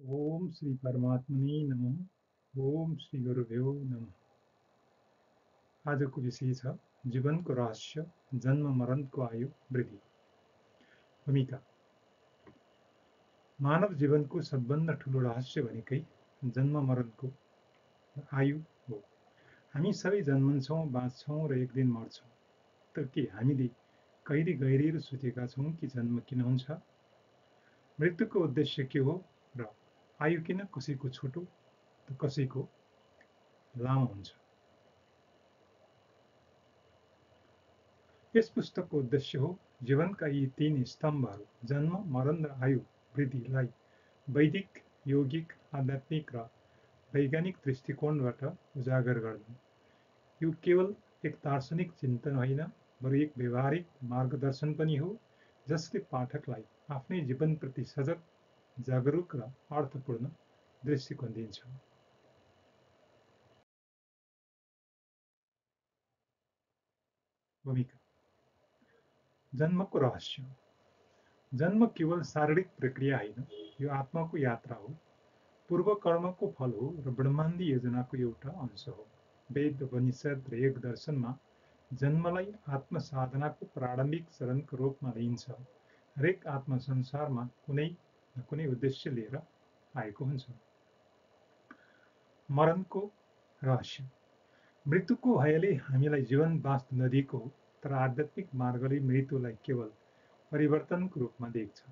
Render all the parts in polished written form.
ओम श्री परमात्मने नमः। ओम श्री गुरुभ्यो नमः। आजको विषय छ जीवनको रहस्य, जन्म मरणको आयु वृद्धि। भूमिका। मानव जीवनको सबभन्दा ठूलो रहस्य भनेकै जन्म मरणको आयु हो। हामी सबै जन्मन्छौँ, बाँच्छौँ र एक दिन मर्छौँ। तर के हामीले कहिले गहिरिएर सोचेका छौँ कि जन्म किन हुन्छ, मृत्युको उद्देश्य के हो र आयु किन कसैको छोटो त कसैको लामो हुन्छ। यस पुस्तकको उद्देश्य हो जीवनका यी तीन स्तम्भहरू जन्म, मरण र आयु वृद्धिलाई वैदिक, यौगिक, आध्यात्मिक र वैज्ञानिक दृष्टिकोणबाट उजागर गर्नु। यो केवल एक दार्शनिक चिन्तन होइन, बरु एक व्यवहारिक मार्गदर्शन पनि हो, जसले पाठकलाई आफ्नै जीवनप्रति सजग, जागरुक र अर्थपूर्ण दृष्टिकोण दिन्छ। भूमिका। जन्मको रहस्य। जन्म केवल शारीरिक प्रक्रिया होइन, यो आत्माको यात्रा हो, पूर्व कर्मको फल हो र ब्रह्माण्डी योजनाको एउटा अंश हो। वेद, उपनिषद र योग दर्शनमा जन्मलाई आत्मसाधनाको प्रारम्भिक चरणको रूपमा लिइन्छ। हरेक आत्मा संसारमा कुनै न कुनै उद्देश्य लिएर आएको हुन्छ। मरणको रहस्य। मृत्युको भयले हामीलाई जीवन बाँच्न नदिएको हो, तर आध्यात्मिक मार्गले मृत्युलाई केवल परिवर्तनको रूपमा देख्छ।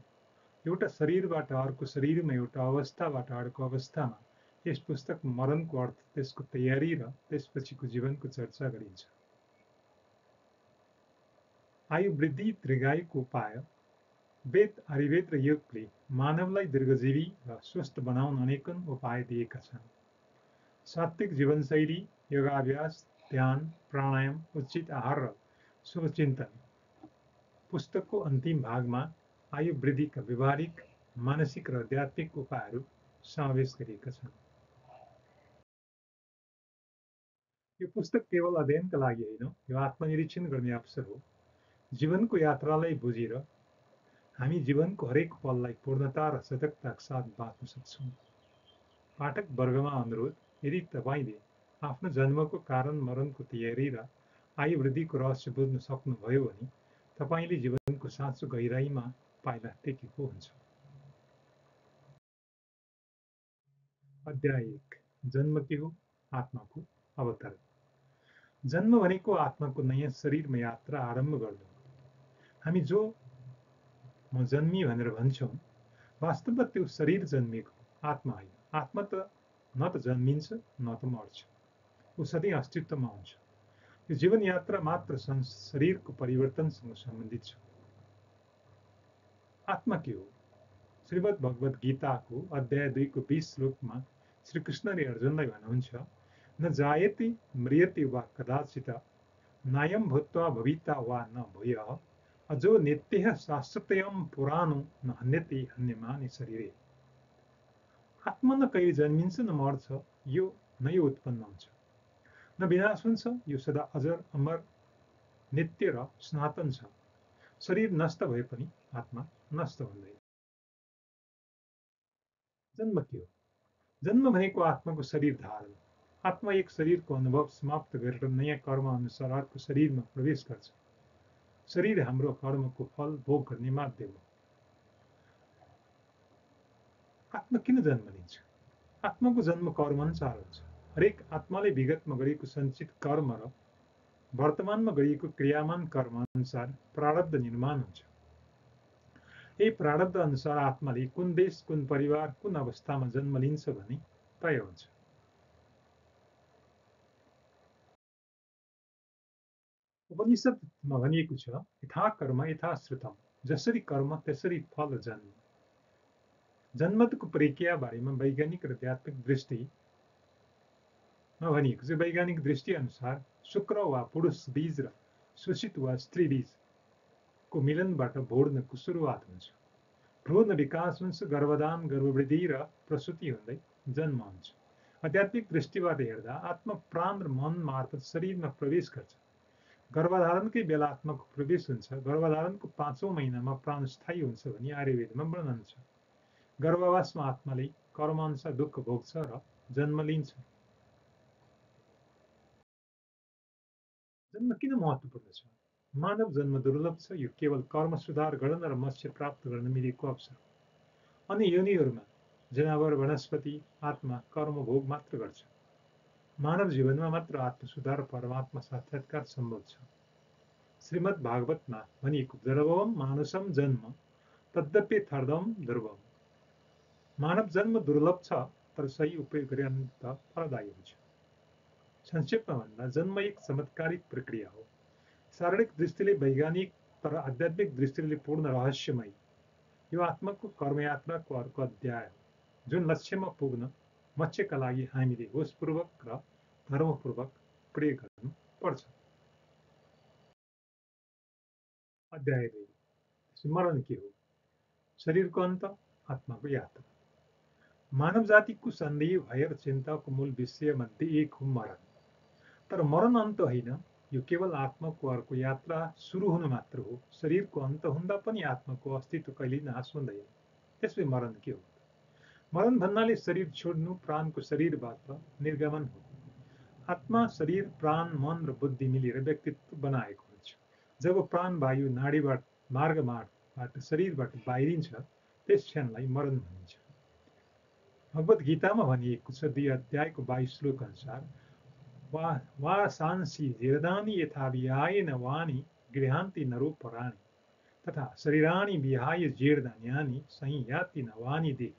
एउटा शरीरबाट अर्को शरीरमा, एउटा अवस्थाबाट अर्को अवस्थामा यस पुस्तक मरणको अर्थ, त्यसको तयारी र त्यसपछिको जीवनको चर्चा गरिन्छ। आयु वृद्धि दीर्घायुको उपाय। वेद, आयुर्वेद र योगले मानवलाई दीर्घजीवी र स्वस्थ बनाउन अनेकन उपाय दिएका छन्। सात्विक जीवनशैली, योगाभ्यास, ध्यान, प्राणायाम, उचित आहार र शुभचिन्तन। पुस्तकको अन्तिम भागमा आयु वृद्धिका व्यवहारिक, मानसिक र आध्यात्मिक उपायहरू समावेश गरिएका छन्। यो पुस्तक केवल अध्ययनका लागि होइन, यो आत्मनिरीक्षण गर्ने अवसर हो। जीवनको यात्रालाई बुझेर हामी जीवनको हरेक पललाई पूर्णता र सजगताका साथ बाँच्न सक्छौँ। पाठक वर्गमा अनुरोध, यदि तपाईँले आफ्नो जन्मको कारण, मरणको तयारी र आयु वृद्धिको रहस्य बुझ्न सक्नुभयो भने तपाईँले जीवनको साँचो गहिराईमा पाइला टेकेको हुन्छ। अध्याय 1। जन्म के हो? आत्माको अवतरण। जन्म भनेको आत्माको नयाँ शरीरमा यात्रा आरम्भ गर्नु हो। हामी जो म जन्मी भनेर भन्छौँ, वास्तवमा त्यो शरीर जन्मिएको, आत्मा होइन। आत्मा त न त जन्मिन्छ न त मर्छ, ऊ सधैँ अस्तित्वमा हुन्छ। यो जीवन यात्रा मात्र शरीरको परिवर्तनसँग सम्बन्धित छ। आत्मा के हो? श्रीमद् भगवत गीताको अध्याय 2 को 20 श्लोकमा श्रीकृष्णले अर्जुनलाई भन्नुहुन्छ, न जायते म्रियते वा कदाचित, नायं भूत्वा भविता वा न भूयः, अजो नित्यः शाश्वतयं पुराणो न हन्यते हन्यमाने शरीरे। आत्मा न कहिले जन्मिन्छ न मर्छ, यो नै उत्पन्न हुन्छ, न विनाश हुन्छ, यो सदा अजर, अमर, नित्य र सनातन छ। शरीर नष्ट भए पनि आत्मा नष्ट हुँदैन। जन्म के हो? जन्म भनेको आत्माको शरीर धारण। आत्मा एक शरीरको अनुभव समाप्त गरेर नयाँ कर्म अनुसार अर्को शरीरमा प्रवेश गर्छ। शरीर हाम्रो कर्मको फल भोग गर्ने माध्यम हो। आत्मा किन जन्म लिन्छ? आत्माको जन्म कर्म अनुसार हुन्छ। हरेक आत्माले विगतमा गरेको सञ्चित कर्म र वर्तमानमा गरिएको क्रियामान कर्म अनुसार प्रारब्ध निर्माण हुन्छ। यही प्रारब्ध अनुसार आत्माले कुन देश, कुन परिवार, कुन अवस्थामा जन्म लिन्छ भन्ने तय हुन्छ। उपनिषदमा भनिएको छ, यथा कर्म यथा श्रुतम, जसरी कर्म त्यसरी फल जन्म। जन्मको प्रक्रिया बारेमा वैज्ञानिक र आध्यात्मिक दृष्टिमा भनिएको छ। वैज्ञानिक दृष्टि अनुसार शुक्र वा पुरुष बीज र शोषित वा स्त्री बीजको मिलनबाट भ्रूणको सुरुवात हुन्छ। भ्रूण विकास हुन्छ, गर्भधान, गर्भवृद्धि र प्रसूति हुँदै जन्म हुन्छ। आध्यात्मिक दृष्टिबाट हेर्दा आत्मा प्राण र मन मार्फत शरीरमा प्रवेश गर्छ। गर्भधारणकै बेला आत्माको प्रवेश हुन्छ। गर्भधारणको 5औं महिनामा प्राण स्थायी हुन्छ भनी आयुर्वेदमा वर्णन छ। गर्भावासमा आत्माले कर्मअनुसार दुःख भोग्छ र जन्म लिन्छ। जन्म किन महत्त्वपूर्ण छ? मानव जन्म दुर्लभ छ। यो केवल कर्म सुधार गर्न र मोक्ष प्राप्त गर्न मिलेको अवसर हो। अन्य योनिहरूमा जनावर, वनस्पति, आत्मा कर्म भोग मात्र गर्छ। मानव जीवनमा मात्र आत्म सुधार र परमात्मा साक्षात्कार सम्भव छ। श्रीमद् भागवतमा भनिएको दुर्लभम मानुषम जन्म तद्यप्यथार्धम दुर्लभम। मानव जन्म दुर्लभ छ, तर सही उपयोग गरे अनन्त फलदायी हुन्छ। संक्षेपमा भन्दा जन्म एक चमत्कारिक प्रक्रिया हो। शारीरिक दृष्टिले वैज्ञानिक, तर आध्यात्मिक दृष्टिले पूर्ण रहस्यमय। यो आत्माको कर्मयात्राको अर्को अध्याय हो, जुन लक्ष्यमा पुग्न मोक्षका लागि हामीले होसपूर्वक र धर्मपूर्वक प्रयोग गर्नु पर्छ। अध्याय 2, मरण के हो? शरीरको अन्त, आत्माको यात्रा। मानव जातिको सन्देह, भय र चिन्ताको मूल विषय मध्ये एक हो मरण। तर मरण अन्त होइन, यो केवल आत्माको अर्को यात्रा सुरु हुनु मात्र हो। शरीरको अन्त हुँदा पनि आत्माको अस्तित्व कहिल्यै नाश हुँदैन। त्यसै मरण के हो? मरण भन्नाले शरीर छोड्नु, प्राणको शरीरबाट निर्गमन हो। आत्मा, शरीर, प्राण, मन र बुद्धि मिलेर व्यक्तित्व बनाएको हुन्छ। जब प्राण वायु नाडीबाट मार्गबाट शरीरबाट बाहिरिन्छ, त्यस क्षणलाई मरण भनिन्छ। भगवद् गीतामा भनिएको छ 2 अध्यायको 22 श्लोक अनुसार वासांसि जीर्णानि यथा विहाय नवानि गृहान्ति नरोपराणि तथा शरीराणि विहाय जीर्णान्यानि संयाति नवानि देह।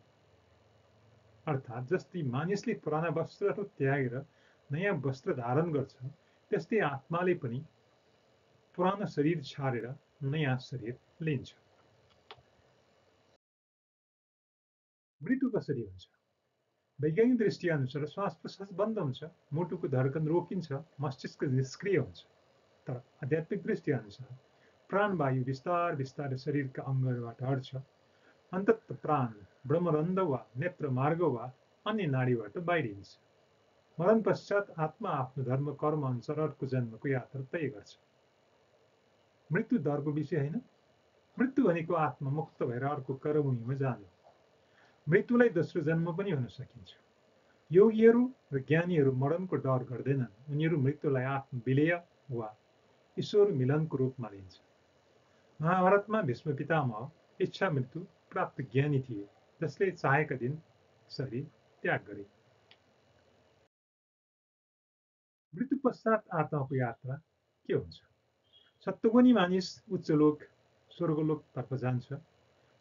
अर्थात् जस्तै मानिसले पुराना वस्त्रहरू त्यागेर नयाँ वस्त्र धारण गर्छ, त्यस्तै आत्माले पनि पुरानो शरीर छाडेर नयाँ शरीर लिन्छ। मृत्यु कसरी हुन्छ? वैज्ञानिक दृष्टिअनुसार श्वास प्रश्वास बन्द हुन्छ, मुटुको धड्कन रोकिन्छ, मस्तिष्क निष्क्रिय हुन्छ। तर आध्यात्मिक दृष्टिअनुसार प्राणवायु बिस्तार बिस्तारै शरीरका अङ्गहरूबाट हट्छ। अन्ततः प्राण ब्रह्मरन्ध्र वा नेत्रमार्ग वा अन्य नाडीबाट बाहिरिन्छ। मरण पश्चात आत्मा आफ्नो धर्म कर्म अनुसार अर्को जन्मको यात्रा तय गर्छ। मृत्यु डरको विषय होइन। मृत्यु भनेको आत्मा मुक्त भएर अर्को कर्मभूमिमा जानु। मृत्युलाई दोस्रो जन्म पनि हुन सकिन्छ। योगीहरू र ज्ञानीहरू मरणको डर गर्दैनन्। उनीहरू मृत्युलाई आत्म विलय वा ईश्वर मिलनको रूपमा लिन्छ। महाभारतमा भीष्म पितामह इच्छा मृत्यु प्राप्त ज्ञानी थिए, जसले चाहेका दिन शरीर त्याग गरे। मृत्यु पश्चात आत्माको यात्रा के हुन्छ? सत्वगुणी मानिस उच्चलोक स्वर्गलोकतर्फ जान्छ।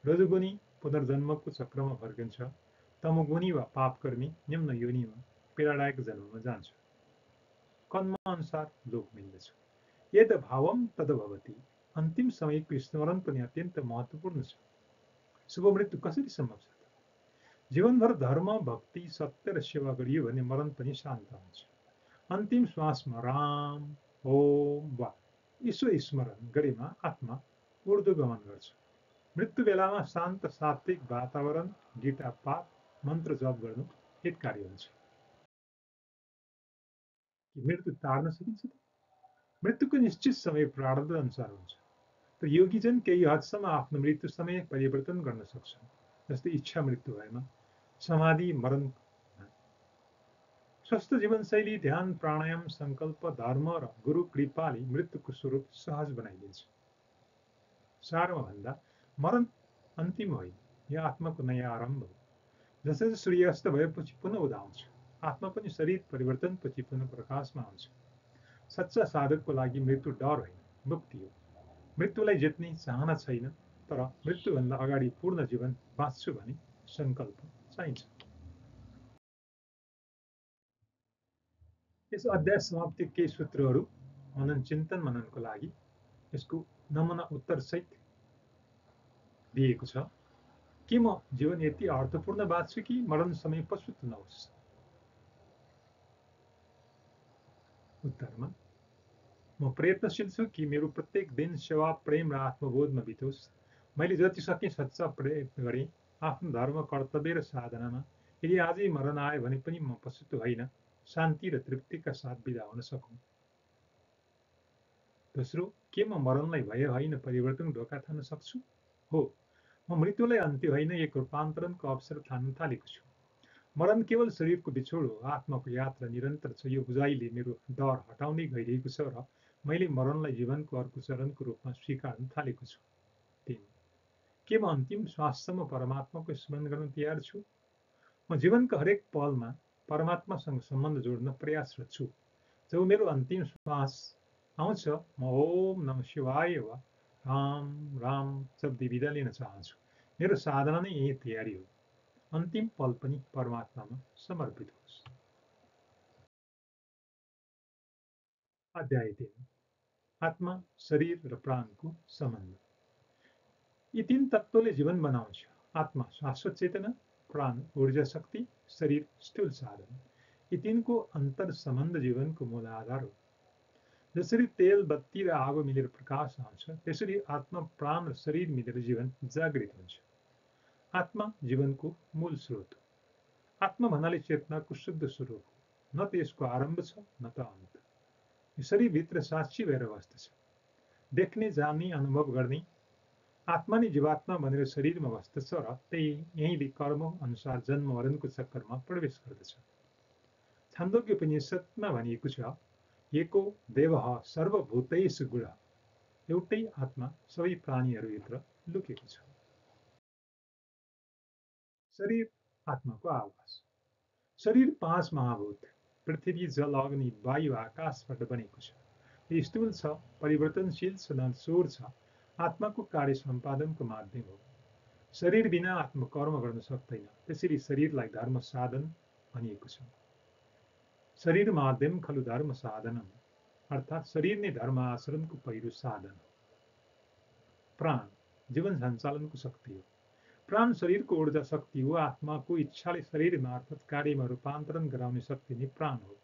रजोगुणी पुनर्जन्मको चक्रमा फर्किन्छ। तमोगुणी वा पापकर्मी निम्न योनिमा पीडादायक जन्ममा जान्छ। कर्म अनुसार लोक मिल्दछ। यद भावम तद भवति। अन्तिम समयको स्मरण पनि अत्यन्त महत्त्वपूर्ण छ। शुभ मृत्यु कसरी सम्भव छ? जीवनभर धर्म, भक्ति, सत्य र सेवा गरियो भने मरण पनि शान्त हुन्छ। अन्तिम श्वासमा राम, ओम वा ईश्वर स्मरण गरेमा आत्मा ऊर्ध्वगमन गर्छ। मृत्यु बेलामा शान्त सात्विक वातावरण, गीता पाठ, मन्त्र जप गर्नु हितकारी हुन्छ। मृत्यु टार्न सकिन्छ? मृत्युको निश्चित समय प्रारब्ध अनुसार हुन्छ। तर योगीजन केही हदसम्म आफ्नो मृत्यु समय परिवर्तन गर्न सक्छन्। जस्तै इच्छा मृत्यु भएमा समाधि, मरण। स्वस्थ जीवनशैली, ध्यान, प्राणायाम, संकल्प, धर्म र गुरु कृपाले मृत्युको स्वरूप सहज बनाइदिन्छ। सारमा भन्दा मरण अन्तिम होइन, यो आत्माको नयाँ आरम्भ हो। जसरी सूर्यास्त भएपछि पुनः उदाउँछ, आत्मा पनि शरीर परिवर्तनपछि पुनः प्रकाशमा आउँछ। सच्चा साधकको लागि मृत्यु डर होइन, मुक्ति हो। मृत्युलाई जित्ने चाहना छैन, तर मृत्युभन्दा अगाडि पूर्ण जीवन बाँच्छु भन्ने सङ्कल्प चाहिन्छ। यस अध्याय समाप्ति केही सूत्रहरू मनन चिन्तन मननको लागि यसको नमुना उत्तरसहित दिएको छ। के म जीवन यति अर्थपूर्ण बाँच्छु कि मरण समय पछुतो नहोस्? उत्तरमा म प्रयत्नशील छु कि मेरो प्रत्येक दिन सेवा, प्रेम र आत्मबोधमा बितोस्। मैले जति सके सच्चा प्रयत्न गरेँ आफ्नो धर्म, कर्तव्य र साधनामा। यदि आजै मरण आयो भने पनि म पछुतो होइन, शान्ति र तृप्तिका साथ बिदा हुन सकौँ। दोस्रो, के म मरणलाई भय होइन परिवर्तन ढोका थाल्न सक्छु? हो, म मृत्युलाई अन्त्य होइन एक रूपान्तरणको अवसर ठान्न थालेको छु। मरण केवल शरीरको बिछोड हो, आत्माको यात्रा निरन्तर छ। यो बुझाइले मेरो डर हटाउँदै गइरहेको छ र मैले मरणलाई जीवनको अर्को चरणको रूपमा स्वीकार्न थालेको छु। 3. के म अन्तिम श्वाससम्म परमात्माको स्मरण गर्न तयार छु? म जीवनका हरेक पलमा परमात्मासँग सम्बन्ध जोड्न प्रयासरत छु। जब मेरो अन्तिम श्वास आउँछ, म ओम नमः शिवाय वा राम राम जप्दै बिदा लिन चाहन्छु। मेरो साधना नै यही तयारी हो। अन्तिम पल पनि परमात्मामा समर्पित होस्। अध्याय 3. आत्मा, शरीर र प्राणको सम्बन्ध। यी तीन तत्त्वले जीवन बनाउँछ। आत्मा शाश्वत चेतना, प्राण ऊर्जा शक्ति, शरीर स्थूल साधन। यी तीनको अन्तर सम्बन्ध जीवनको मूल आधार हो। जसरी तेल, बत्ती र आगो मिलेर प्रकाश आउँछ, त्यसरी आत्मा, प्राण र शरीर मिलेर जीवन जागृत हुन्छ। आत्मा जीवनको मूल स्रोत हो। आत्मा भन्नाले चेतनाको शुद्ध स्वरूप हो। न त यसको आरम्भ छ, न त अन्त। यो शरीरभित्र साक्षी भएर बस्दछ। देख्ने, जान्ने, अनुभव गर्ने आत्मा नै जीवात्मा भनेर शरीरमा बस्दछ र त्यही यहीँले कर्म अनुसार जन्म मरणको चक्करमा प्रवेश गर्दछ। छान्दोग्य उपनिषदमा भनिएको छ, एको देवः सर्वभूतैषु गुणः। एउटै आत्मा सबै प्राणीहरूभित्र लुकेको छ। शरीर आत्माको आवास। शरीर 5 महाभूत पृथ्वी, जल, अग्नि, वायु, आकाशबाट बनेको छ। यो स्थूल छ, परिवर्तनशील छ, नश्वर छ। आत्माको कार्य सम्पादनको माध्यम हो। शरीर बिना आत्मा कर्म गर्न सक्दैन। त्यसरी शरीरलाई धर्म साधन भनिएको छ। शरीर माध्यम खलु धर्म साधनम, अर्थात् शरीर नै धर्म आचरणको पहिलो साधन हो। प्राण जीवन सञ्चालनको शक्ति हो। प्राण शरीरको ऊर्जा शक्ति हो। आत्माको इच्छाले शरीर मार्फत कार्यमा रूपान्तरण गराउने शक्ति नै प्राण हो।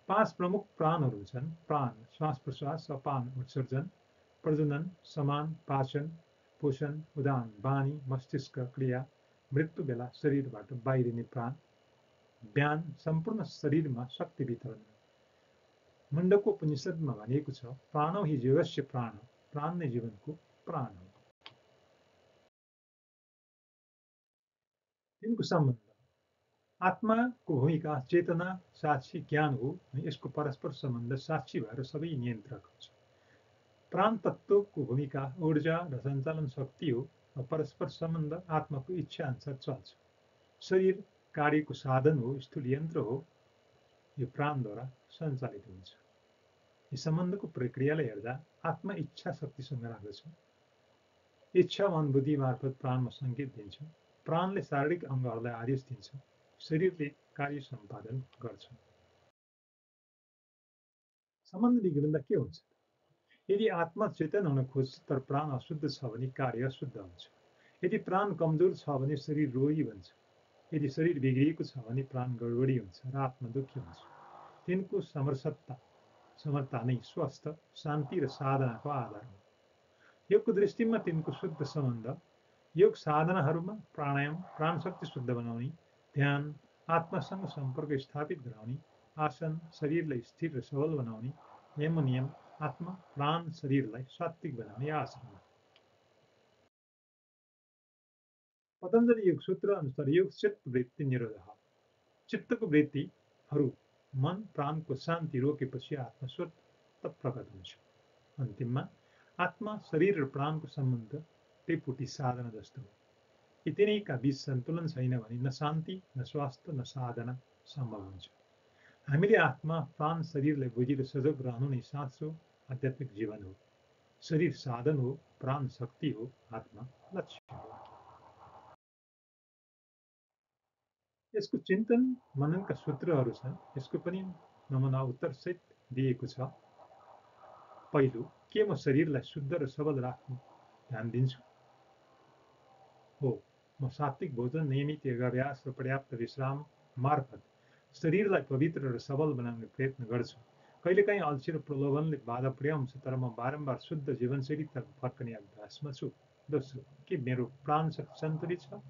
5 प्रमुख प्राणहरू छन्। प्राण श्वास प्रश्वास, अपान उत्सर्जन, प्रजनन, समान, पाचन, पोषण, उदान, बानी, मस्तिष्क क्रिया, मृत्यु बेला शरीरबाट बाहिरिने प्राण, ज्ञान, सम्पूर्ण शरीरमा शक्ति वितरण। मुण्डको उपनिषदमा भनिएको छ, प्राणो हि जीवस्य प्राण, प्राण नै जीवनको प्राण हो। तिनको सम्बन्ध। आत्माको भूमिका चेतना, साक्षी, ज्ञान हो। यसको परस्पर सम्बन्ध साक्षी भएर सबै नियन्त्रक हुन्छ। प्राण तत्त्वको भूमिका ऊर्जा र सञ्चालन शक्ति हो र परस्पर सम्बन्ध आत्माको इच्छा अनुसार चल्छ। शरीर कार्यको साधन हो, स्थूल यन्त्र हो। यो प्राणद्वारा सञ्चालित हुन्छ। यी सम्बन्धको प्रक्रियालाई हेर्दा आत्मा इच्छा शक्तिसँग राख्दछ। इच्छा मन बुद्धि मार्फत प्राणमा सङ्केत दिन्छ। प्राणले शारीरिक अङ्गहरूलाई आदेश दिन्छ। शरीरले कार्य सम्पादन गर्छ। सम्बन्ध बिग्रिँदा के हुन्छ? यदि आत्मा चेतन हुन खोज्छ तर प्राण अशुद्ध छ भने कार्य अशुद्ध हुन्छ। यदि प्राण कमजोर छ भने शरीर रोगी बन्छ। यदि शरीर बिग्रिएको छ भने प्राण गडबडी हुन्छ र आत्मा दुःखी हुन्छ। तिनको समर्था नै स्वस्थ, शान्ति र साधनाको आधार हो। योगको दृष्टिमा तिनको शुद्ध सम्बन्ध योग साधनाहरूमा प्राणायाम प्राणशक्ति शुद्ध बनाउने, ध्यान आत्मासँग सम्पर्क स्थापित गराउने, आसन शरीरलाई स्थिर र सबल बनाउने, यम नियम आत्मा प्राण शरीरलाई सात्विक बनाउने आसन हो। पतञ्जलि योग सूत्र अनुसार योग चित्त वृत्ति निरोध। चित्तको वृत्तिहरू मन प्राणको शान्ति रोकेपछि आत्मा स्वतः प्रकट हुन्छ। अन्तिममा आत्मा शरीर र प्राणको सम्बन्ध त्रिपुटी साधना जस्तो हो। यी तिनैका बीच सन्तुलन छैन भने न शान्ति, न स्वास्थ्य, न साधना सम्भव हुन्छ। हामीले आत्मा प्राण शरीरलाई बुझेर सजग रहनु नै साँचो आध्यात्मिक जीवन हो। शरीर साधन हो, प्राण शक्ति हो, आत्मा लक्ष्य हो। यसको चिन्तन मननका सूत्रहरू छन्। यसको पनि नमुना उत्तरसहित दिएको छ। पहिलो, के म शरीरलाई शुद्ध र सबल राख्न ध्यान दिन्छु? हो, म सात्विक भोजन, नियमित योगाभ्यास र पर्याप्त विश्राम मार्फत शरीरलाई पवित्र र सबल बनाउने प्रयत्न गर्छु। कहिलेकाहीँ अल्छी र प्रलोभनले बाधा पुर्याउँछ, तर म बारम्बार शुद्ध जीवनशैलीतर्फ फर्कने अभ्यासमा छु। दोस्रो, के मेरो प्राण सन्तुलित छ?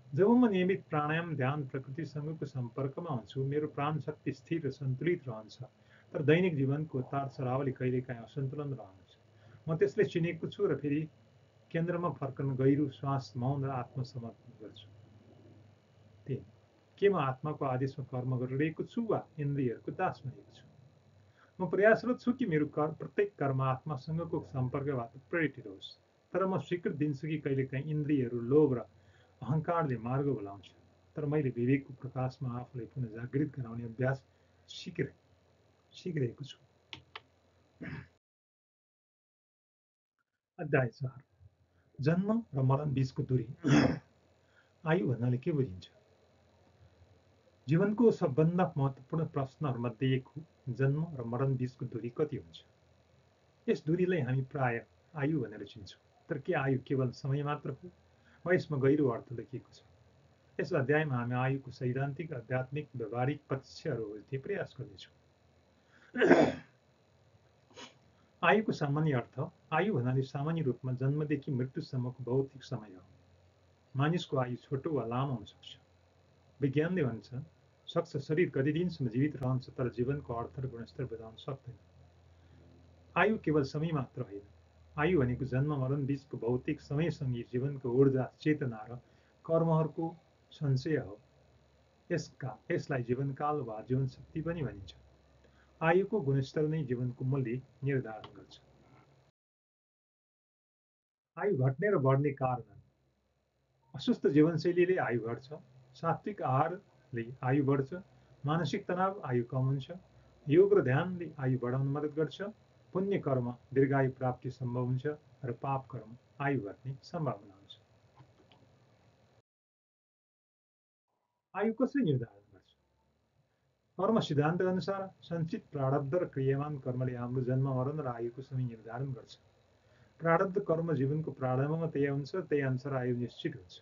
जब म नियमित प्राणायाम, ध्यान, प्रकृतिसँगको सम्पर्कमा हुन्छु, मेरो प्राण शक्ति स्थिर र सन्तुलित रहन्छ। तर दैनिक जीवनको उतार चढावले कहिलेकाहीँ असन्तुलन रहन्छ। म त्यसलाई चिनेको छु र फेरि केन्द्रमा फर्कन गहिरो श्वास, मौन र आत्मसमर्पण गर्छु। 3 के म आत्माको आदेशमा कर्म गरिरहेको छु वा इन्द्रियहरूको दास बनेको छु? म प्रयासरत छु कि मेरो प्रत्येक कर्म आत्मासँगको सम्पर्कबाट प्रेरित होस्, तर म स्वीकृति दिन्छु कि कहिलेकाहीँ इन्द्रियहरू, लोभ र अहङ्कारले मार्ग बोलाउँछ। तर मैले विवेकको प्रकाशमा आफूलाई पुनः जागृत गराउने अभ्यास सिकिरहेको छु। अध्याय 4 जन्म र मरण बीचको दूरी। आयु भन्नाले के बुझिन्छ? जीवनको सबभन्दा महत्त्वपूर्ण प्रश्नहरूमध्ये एक हो, जन्म र मरण बीचको दूरी कति हुन्छ? यस दूरीलाई हामी प्राय आयु भनेर चिन्छौँ। तर के आयु केवल समय मात्र हो वा यसमा गहिरो अर्थ लेखिएको छ? यस अध्यायमा हामी आयुको सैद्धान्तिक, आध्यात्मिक, व्यवहारिक पक्षहरू बुझ्ने प्रयास गर्नेछौँ। आयुको सामान्य अर्थ। आयु भन्नाले सामान्य रूपमा जन्मदेखि मृत्युसम्मको भौतिक समय हो। मानिसको आयु छोटो वा लामो हुन सक्छ। विज्ञानले भन्छ सक्छ शरीर कति दिनसम्म जीवित रहन्छ, तर जीवनको अर्थ र गुणस्तर बुझाउन सक्दैन। आयु केवल समय मात्र होइन। आयु भनेको जन्म मरण बीचको भौतिक समयसँगै जीवनको ऊर्जा, चेतना र कर्महरूको सञ्चय हो। यसलाई जीवनकाल वा जीवनशक्ति पनि भनिन्छ। आयुको गुणस्तर नै जीवनको मूल्य निर्धारण गर्छ। आयु घट्ने र बढ्ने कारण। अस्वस्थ जीवनशैलीले आयु घट्छ, सात्विक आहारले आयु बढ्छ, मानसिक तनाव आयु कम हुन्छ, योग र ध्यानले आयु बढाउन मद्दत गर्छ, पुण्य कर्म दीर्घायु प्राप्ति सम्भव हुन्छ र पाप कर्म आयु घट्ने सम्भावना हुन्छ। आयु कसरी निर्धारण गर्छ? कर्म सिद्धान्त अनुसार सञ्चित प्रारब्ध र क्रियामान कर्मले हाम्रो जन्म मरण र आयुको समय निर्धारण गर्छ। प्रारब्ध कर्म जीवनको प्रारम्भमा तय हुन्छ, त्यही अनुसार आयु निश्चित हुन्छ।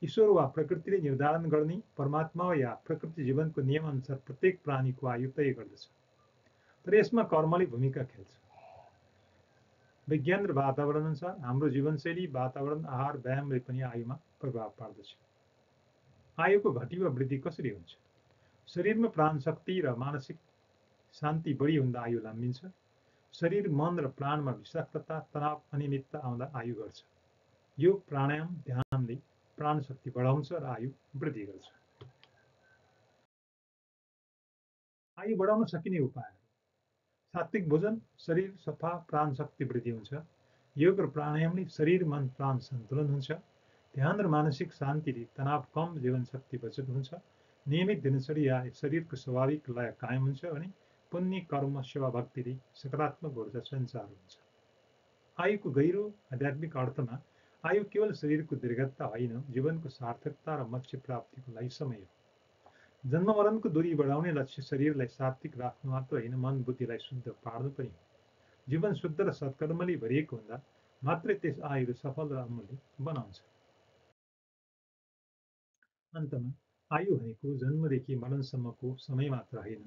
ईश्वर वा प्रकृतिले निर्धारण गर्ने परमात्मा या प्रकृति जीवनको नियम अनुसार प्रत्येक प्राणीको आयु तय गर्दछ, तर यसमा कर्मले भूमिका खेल्छ। विज्ञान र वातावरण अनुसार हाम्रो जीवनशैली, वातावरण, आहार, व्यायामले पनि आयुमा प्रभाव पार्दछ। आयुको घटी वा वृद्धि कसरी हुन्छ? शरीरमा प्राण शक्ति र मानसिक शान्ति बढी हुँदा आयु लाम्बिन्छ। शरीर, मन र प्राणमा विषाक्तता, तनाव, अनियमितता आउँदा आयु घट्छ। योग, प्राणायाम, ध्यानले प्राण शक्ति बढाउँछ र आयु वृद्धि गर्छ। आयु बढाउन सकिने उपायहरू। सात्विक भोजन, शरीर सफा, प्राण शक्ति वृद्धि हुन्छ। योग र प्राणायामले शरीर, मन, प्राण सन्तुलन हुन्छ। ध्यान र मानसिक शान्तिले तनाव कम, जीवनशक्ति बचत हुन्छ। नियमित दिनचर्या शरीरको स्वाभाविक लय कायम हुन्छ भने पुण्य कर्म, सेवा, भक्तिले सकारात्मक ऊर्जा सञ्चार हुन्छ। आयुको गहिरो आध्यात्मिक अर्थमा आयु केवल शरीरको दीर्घता होइन, जीवनको सार्थकता र मोक्ष प्राप्तिको लागि समय हो। जन्म मरणको दूरी बढाउने लक्ष्य शरीरलाई सात्विक राख्नु मात्र होइन, मन बुद्धिलाई शुद्ध पार्नु पनि हो। जीवन शुद्ध र सत्कर्मले भरिएको हुँदा मात्रै त्यस आयुले सफल र अमूल्य बनाउँछ। अन्तमा आयु भनेको जन्मदेखि मरणसम्मको समय मात्र होइन,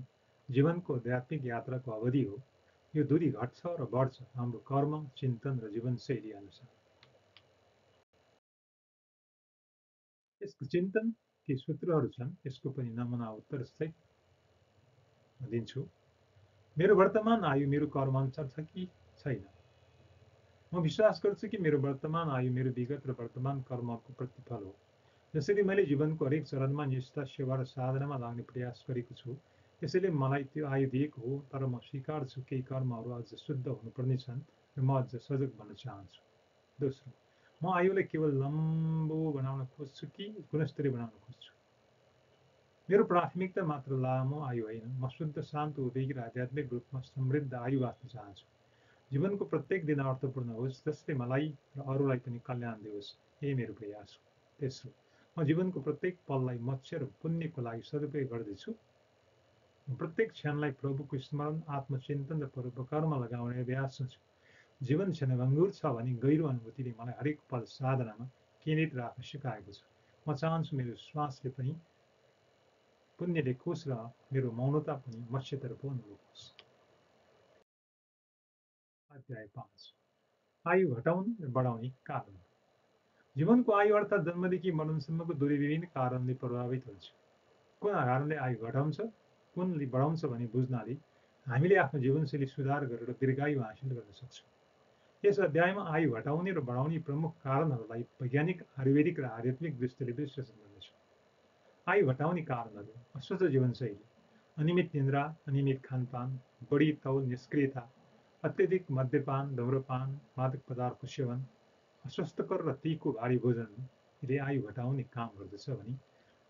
जीवनको आध्यात्मिक यात्राको अवधि हो। यो दूरी घट्छ र बढ्छ हाम्रो कर्म, चिन्तन र जीवनशैली अनुसार। यसको चिन्तन के सूत्रहरू छन्, यसको पनि नमुना उत्तर सहित दिन्छु। मेरो वर्तमान आयु मेरो कर्म अनुसार छ कि छैन? म विश्वास गर्छु कि मेरो वर्तमान आयु मेरो विगत र वर्तमान कर्मको प्रतिफल हो। जसरी मैले जीवनको हरेक चरणमा निष्ठा, सेवा र साधनामा लाग्ने प्रयास गरेको छु, त्यसैले मलाई त्यो आयु दिएको हो। तर म स्वीकार्छु केही कर्महरू अझ शुद्ध हुनुपर्ने छन् र म अझ सजग बन्न चाहन्छु। दोस्रो, म आयुलाई केवल लम्बो बनाउन खोज्छु कि गुणस्तरीय बनाउन खोज्छु? मेरो प्राथमिकता मात्र लामो आयु होइन, म शुद्ध, शान्त, उद्वेगी र आध्यात्मिक रूपमा समृद्ध आयु बाँच्न चाहन्छु। जीवनको प्रत्येक दिन अर्थपूर्ण होस्, जसले मलाई र अरूलाई पनि कल्याण दियोस्, यही मेरो प्रयास हो। तेस्रो, म जीवनको प्रत्येक पललाई मोक्ष र पुण्यको लागि सदुपयोग गर्दैछु। म प्रत्येक क्षणलाई प्रभुको स्मरण, आत्मचिन्तन र परोपकारमा लगाउने अभ्यास छु। जीवन क्षणभङ्गुर छ भने गहिरो अनुभूतिले मलाई हरेक पल साधनामा केन्द्रित राख्न सिकाएको छ। म चाहन्छु मेरो श्वासले पनि पुण्य लेखोस् र मेरो मौनता पनि मोक्षतर्फ अनुरूप होस्। अध्याय 5 आयु घटाउने र बढाउने कारण। जीवनको आयु अर्थात् जन्मदेखि मरणसम्मको दूरी विभिन्न कारणले प्रभावित हुन्छ। कुन कारणले आयु घटाउँछ, कुनले बढाउँछ भने बुझ्नाले हामीले आफ्नो जीवनशैली सुधार गरेर दीर्घायु हासिल गर्न सक्छौँ। यस अध्यायमा आयु घटाउने र बढाउने प्रमुख कारणहरूलाई वैज्ञानिक, आयुर्वेदिक र आध्यात्मिक दृष्टिले विश्लेषण गर्नेछौँ। आयु घटाउने कारणहरू अस्वस्थ जीवनशैली, अनियमित निद्रा, अनियमित खानपान, बढी तौल निष्क्रियता, अत्यधिक मद्यपान, धूम्रपान, मादक पदार्थको सेवन, अस्वस्थकर र तीखो भारी भोजनले आयु घटाउने काम गर्दछ भने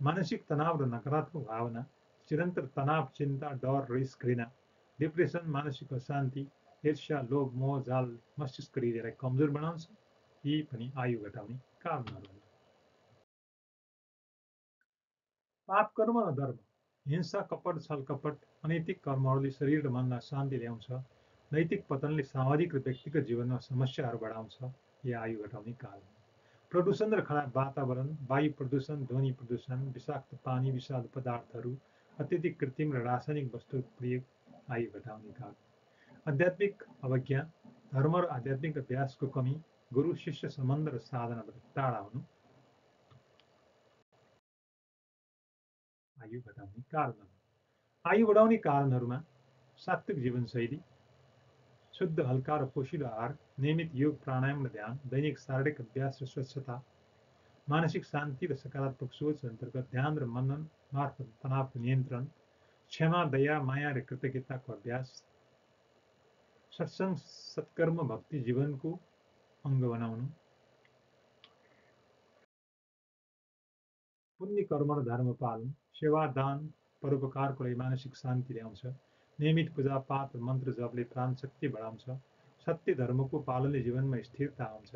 मानसिक तनाव र नकारात्मक भावना, निरन्तर तनाव, चिन्ता, डर, रिस, घृणा, डिप्रेसन, मानसिक अशान्ति, ईर्ष्या, लोभ, मोह, जाल मस्तिष्क हृदयलाई कमजोर बनाउँछ। यी पनि आयु घटाउने कारणहरू हुन्। पाप कर्म र धर्म, हिंसा, कपट, छल कपट, अनैतिक कर्महरूले शरीर र मनलाई शान्ति ल्याउँछ। नैतिक पतनले सामाजिक र व्यक्तिगत जीवनमा समस्याहरू बढाउँछ। यो आयु घटाउने कारण हो। प्रदूषण र खराब वातावरण, वायु प्रदूषण, ध्वनि प्रदूषण, विषाक्त पानी, विषालु पदार्थहरू, अत्यधिक कृत्रिम र रासायनिक वस्तुको प्रयोग आयु घटाउने कारण। आध्यात्मिक अवज्ञा, धर्म र आध्यात्मिक अभ्यासको कमी, गुरु शिष्य सम्बन्ध र साधनाबाट टाढा हुनु आयु घटाउने कारणहरू। आयु बढाउने कारणहरूमा सात्विक जीवनशैली, शुद्ध हल्का र पोषिलो आहार, नियमित योग प्राणायाम र ध्यान, दैनिक शारीरिक अभ्यास र स्वच्छता, मानसिक शान्ति र सकारात्मक सोच अन्तर्गत ध्यान र मनन मार्फत तनावको नियन्त्रण, क्षमा, दया, माया र कृतज्ञताको अभ्यास, सत्संग, सत्कर्म, भक्ति जीवनको अङ्ग बनाउनु, पुण्य कर्म र धर्म पालन, सेवा, दान, परोपकारको लागि मानसिक शान्ति ल्याउँछ। नियमित पूजा पाठ र मन्त्र जपले प्राण शक्ति बढाउँछ। सत्य धर्मको पालनले जीवनमा स्थिरता आउँछ।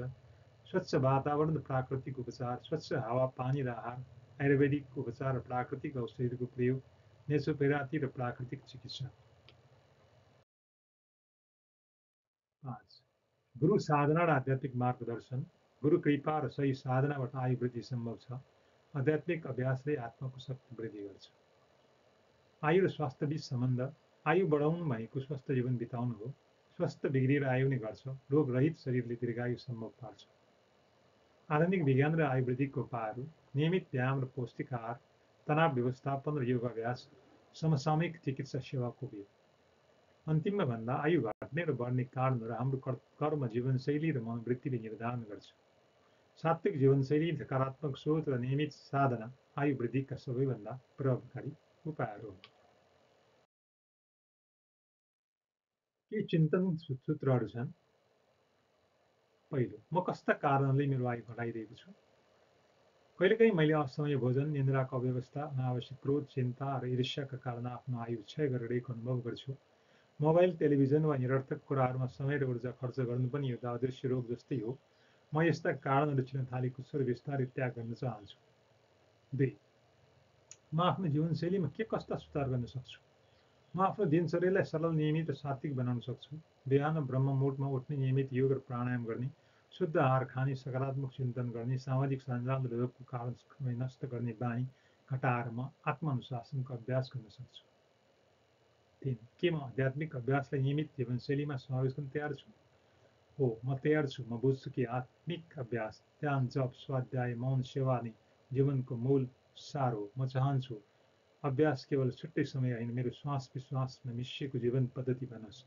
स्वच्छ वातावरण र प्राकृतिक उपचार, स्वच्छ हावा, पानी र आहार, आयुर्वेदिक उपचार र प्राकृतिक औषधिको प्रयोग, नेचुरोपैथी र प्राकृतिक चिकित्सा। 5. गुरु साधना र आध्यात्मिक मार्गदर्शन, गुरु कृपा र सही साधनाबाट आयु वृद्धि सम्भव छ। आध्यात्मिक अभ्यासले आत्माको शक्ति वृद्धि गर्छ। आयु र स्वास्थ्य बीच सम्बन्ध, आयु बढाउनु भनेको स्वस्थ जीवन बिताउनु हो। स्वस्थ बिग्रिएर आयु नै घट्छ। रोगरहित शरीरले दीर्घायु सम्भव पार्छ। आधुनिक विज्ञान र आयु वृद्धिको उपायहरू, नियमित व्यायाम र पौष्टिक आहार, तनाव व्यवस्थापन र योगाभ्यास, समसामयिक चिकित्सा सेवाको उपयोग। अन्तिममा भन्दा आयु घट्ने र बढ्ने कारणहरू हाम्रो कर्म, जीवनशैली र मनोवृत्तिले निर्धारण गर्छ। सात्विक जीवनशैली, सकारात्मक सोच र नियमित साधना आयु वृद्धिका सबैभन्दा प्रभावकारी उपायहरू हुन्। केही चिन्तन सूत्रहरू छन्। पहिलो, म कस्ता कारणले मेरो आयु घटाइरहेको छु? कहिलेकाहीँ मैले असमय भोजन, निन्द्राको अव्यवस्था, अनावश्यक क्रोध, चिन्ता र ईर्ष्याका कारण आफ्नो आयु क्षय गरिरहेको अनुभव गर्छु। मोबाइल, टेलिभिजन वा निरर्थक कुराहरूमा समय र ऊर्जा खर्च गर्नु पनि एउटा अदृश्य रोग जस्तै हो। म यस्ता कारणहरू चिन्न थालेको छु र बिस्तारै त्याग गर्न चाहन्छु। 2. म आफ्नो जीवनशैलीमा के कस्ता सुधार गर्न सक्छु? म आफ्नो दिनचर्यालाई सरल, नियमित र सात्विक बनाउन सक्छु। बिहान ब्रह्म मुहुर्तमा उठ्ने, नियमित योग र प्राणायाम गर्ने, शुद्ध आहार खाने, सकारात्मक चिन्तन गर्ने, सामाजिक सञ्जाल र रोगको कारण समय नष्ट गर्ने बानी घटाएर म आत्मानुशासनको अभ्यास गर्न सक्छु। 3. के म आध्यात्मिक अभ्यासलाई नियमित जीवनशैलीमा समावेश गर्न तयार छु? हो, म तयार छु। म बुझ्छु कि आत्मिक अभ्यास, ध्यान, जप, स्वाध्याय, मौन सेवा नै जीवनको मूल सार हो। म चाहन्छु अभ्यास केवल छुट्टै समय होइन, मेरो श्वास विश्वासमा मिसिएको जीवन पद्धति बनोस्।